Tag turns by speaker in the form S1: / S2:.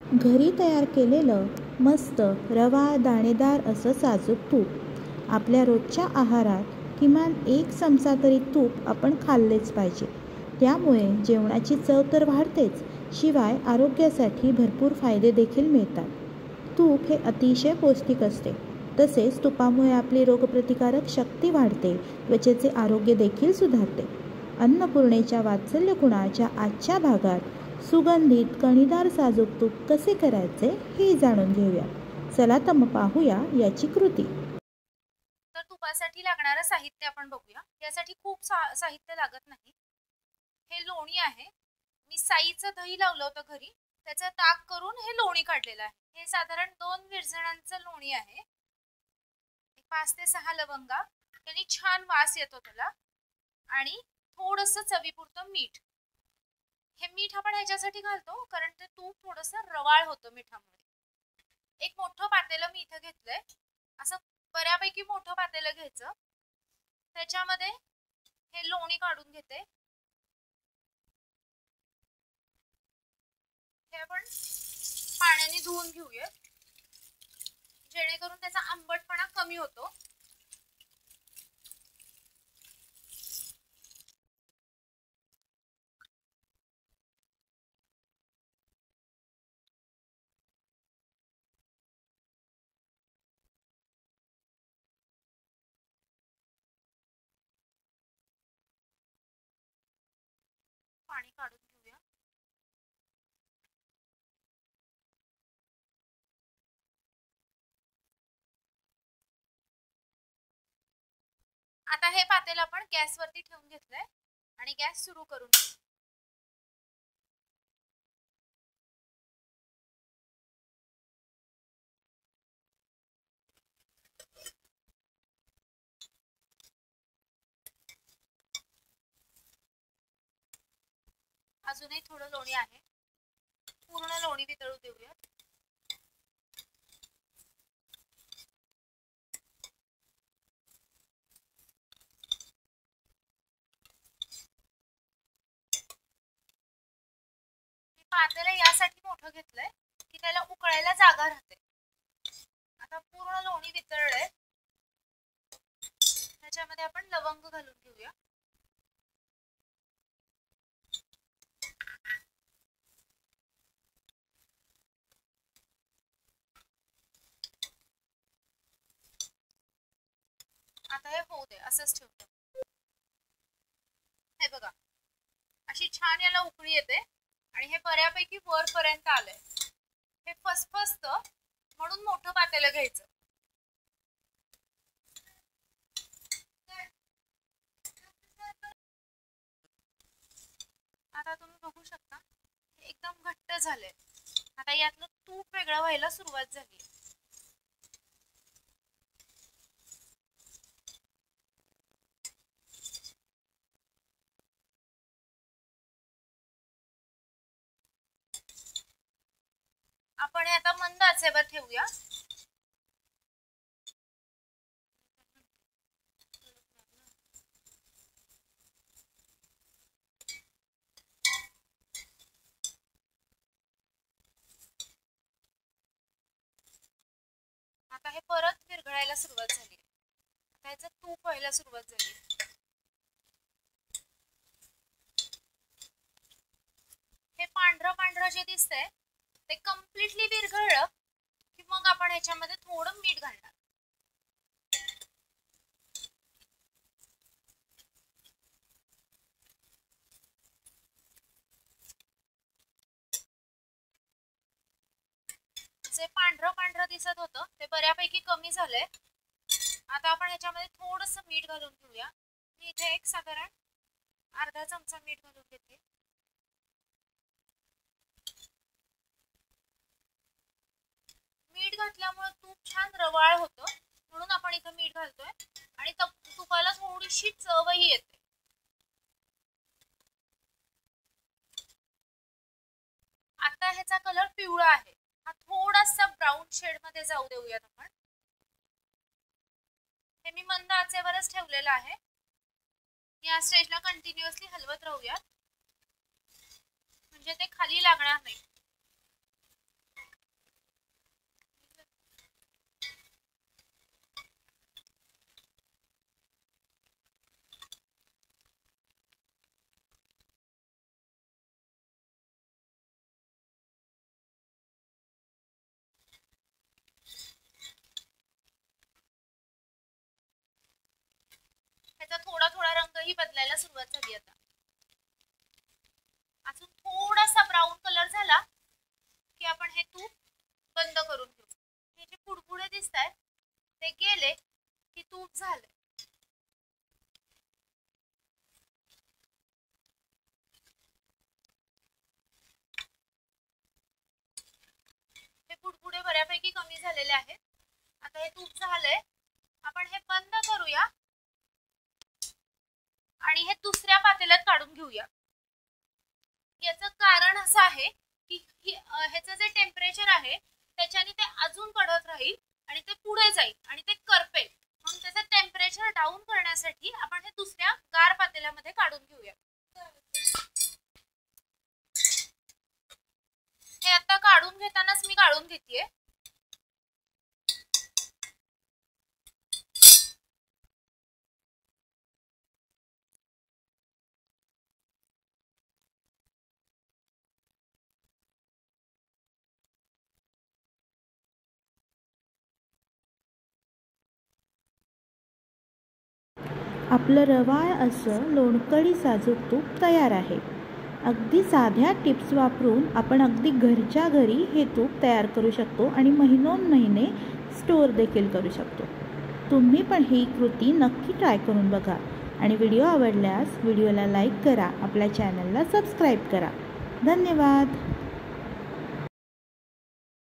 S1: घरी तयार केलेलं मस्त रवा दाणेदार असं साजूक तूप आपल्या रोजच्या आहारात किमान 1 चमचा तरी तूप आपण खाल्लेच पाहिजे. त्यामुळे जेवणाची चव तर वाढतेच, शिवाय आरोग्यासाठी भरपूर फायदे देखील मिळतात. तूप हे अतिशय पौष्टिक असते. तसेच तुपामुळे आपली रोगप्रतिकारक शक्ती वाढते, त्वचेचे आरोग्य देखील सुधारते. अन्नपूर्णेच्या वात्सल्य गुणाच्या आजच्या भागात सुगंधित कणीदार साजूक तूप कसे करायचे हे जाणून घेऊया. चला तर मग पाहूया याची कृती.
S2: तर तुपासाठी लागणारं साहित्य आपण बघूया. यासाठी खूप साहित्य लागत नाही. हे लोणी आहे. मी साईचं दही लावलं होतं घरी, त्याचं ताक करून हे लोणी काढलेलं आहे. हे साधारण 2 विरजणांचं लोणी आहे. 5 ते 6 लवंगा, त्याने छान वास येतो त्याला. आणि थोडंसं चवीपुरतं मीठ. हे मीठ आपण ह्याच्यासाठी घालतो कारण ते तूप थोडंसं रवाळ होतं मिठामुळे. एक मोठं पातेलं मी इथं घेतलंय. असं बऱ्यापैकी मोठं पातेलं घ्यायचं. त्याच्यामध्ये हे लोणी काढून घेते. हे आपण पाण्याने धुवून घेऊया, जेणेकरून त्याचा आंबटपणा कमी होतो. पाणी काढून घेऊया. आता हे पातेलं आपण गॅसवरती ठेवून घेतलंय आणि गॅस सुरू करून घेऊ. अजूनही थोडं लोणी आहे. पूर्ण लोणी वितळू देऊया. पातेलं यासाठी मोठं घेतलंय की त्याला उकळायला जागा राहते. आता पूर्ण लोणी वितळलंय. त्याच्यामध्ये आपण लवंग घालून घेऊया. आता हे होऊ दे, असंच ठेवतो. हे बघा, अशी छान याला उकळी येते आणि हे बऱ्यापैकी वरपर्यंत आलंय. हे फसफसत म्हणून मोठं पातेलं घ्यायचं. आता तुम्ही बघू शकता हे एकदम घट्ट झालंय. आता यातलं तूप वेगळं व्हायला सुरुवात झाली. आपण आता मंद आचेवर ठेवूया. आता हे परत विरघळायला सुरुवात झाली. आता याचं तूप व्हायला सुरुवात झाली. हे पांढरं पांढरं जे दिसतंय ते कम्प्लिटली विरघळलं की मग आपण ह्याच्यामध्ये थोडं मीठ घालणार. जे पांढरं पांढरं दिसत होतं ते बऱ्यापैकी कमी झालंय. आता आपण ह्याच्यामध्ये थोडंसं मीठ घालून घेऊया. मी इथे एक साधारण अर्धा चमचा मीठ घालून घेते. मीठ घातल्यामुळे तूप छान रवाळ होतं, म्हणून आपण इथे मीठ घालतोय. आणि तुपाला थोडीशी चवही येते. आता ह्याचा कलर पिवळा आहे. हा थोडासा ब्राऊन शेड मध्ये जाऊ देऊयात आपण. हे मी मंद आचेवरच ठेवलेलं आहे. या स्टेजला कंटिन्युअसली हलवत राहूयात म्हणजे ते खाली लागणार नाही. परतायला सुरुवात झाली. आता अजून थोडासा ब्राऊन कलर झाला की आपण हे तूप बंद करून घेऊ. हे जे पुडपुडे दिसत आहेत ते गेले की तूप झालं. हे पुडपुडे बऱ्यापैकी कमी झालेले आहेत. आता हे तूप झालंय, आपण हे बंद करूया आणि हे दुसऱ्या पातेल्यात काढून घेऊया. याचं कारण असं आहे की ह्याचं जे टेम्परेचर आहे त्याच्याने ते अजून कडक राहील आणि ते पुढे जाईल आणि ते करपेल. म्हणून त्याचं टेम्परेचर डाऊन करण्यासाठी आपण हे दुसऱ्या गार पातेल्यामध्ये काढून घेऊया. हे आता काढून घेतानाच मी काढून घेतेय.
S1: आपलं रवाळ असं लोणकळी साजूक तूप तयार आहे. अगदी साध्या टिप्स वापरून आपण अगदी घरच्या घरी हे तूप तयार करू शकतो आणि महिनोन्महिने स्टोअर देखील करू शकतो. तुम्ही पण ही कृती नक्की ट्राय करून बघा आणि व्हिडिओ आवडल्यास व्हिडिओला लाईक करा, आपल्या चॅनलला सबस्क्राईब करा. धन्यवाद.